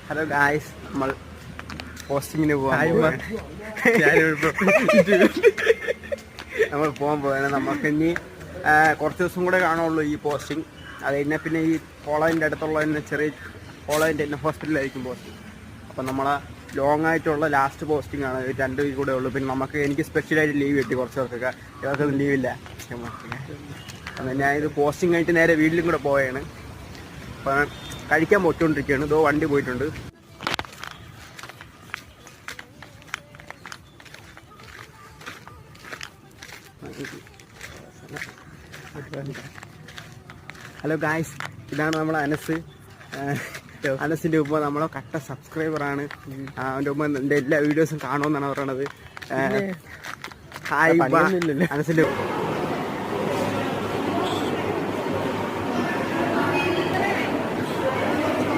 Hello guys, നമ്മൾ പോസ്റ്റിങ്ങിന് നമ്മൾ പോകാൻ പോവാണ്. നമുക്ക് ഇനി കുറച്ച് ദിവസം കൂടെ കാണുള്ളൂ ഈ പോസ്റ്റിംഗ്. അത് കഴിഞ്ഞാൽ പിന്നെ ഈ കോളേജിൻ്റെ അടുത്തുള്ള തന്നെ ചെറിയ കോളേജിൻ്റെ തന്നെ ഹോസ്പിറ്റലിലായിരിക്കും പോസ്റ്റിംഗ്. അപ്പം നമ്മളെ ലോങ് ആയിട്ടുള്ള ലാസ്റ്റ് പോസ്റ്റിംഗ് ആണ്. 2 വീക്ക് കൂടെ ഉള്ളൂ. പിന്നെ എനിക്ക് സ്പെഷ്യലായിട്ട് ലീവ് കിട്ടി കുറച്ച് പേർക്കൊക്കെ. ഇവർക്കൊന്നും ലീവില്ല. അപ്പം ഞാൻ ഇത് പോസ്റ്റിംഗ് ആയിട്ട് നേരെ വീട്ടിലും കൂടെ പോവുകയാണ്. അപ്പം കഴിക്കാൻ പൊട്ടുകൊണ്ടിരിക്കുകയാണ്. ഇതോ വണ്ടി പോയിട്ടുണ്ട്. ഹലോ ഗായ്സ്, ഇതാണ് നമ്മളെ അനസിൻ്റെ ഉപ്പ. നമ്മളെ കട്ട സബ്സ്ക്രൈബറാണ്. അവൻ്റെ ഉപ്പ എൻ്റെ എല്ലാ വീഡിയോസും കാണുമെന്നാണ് പറയണത്. ഹായ് അനസിൻ്റെ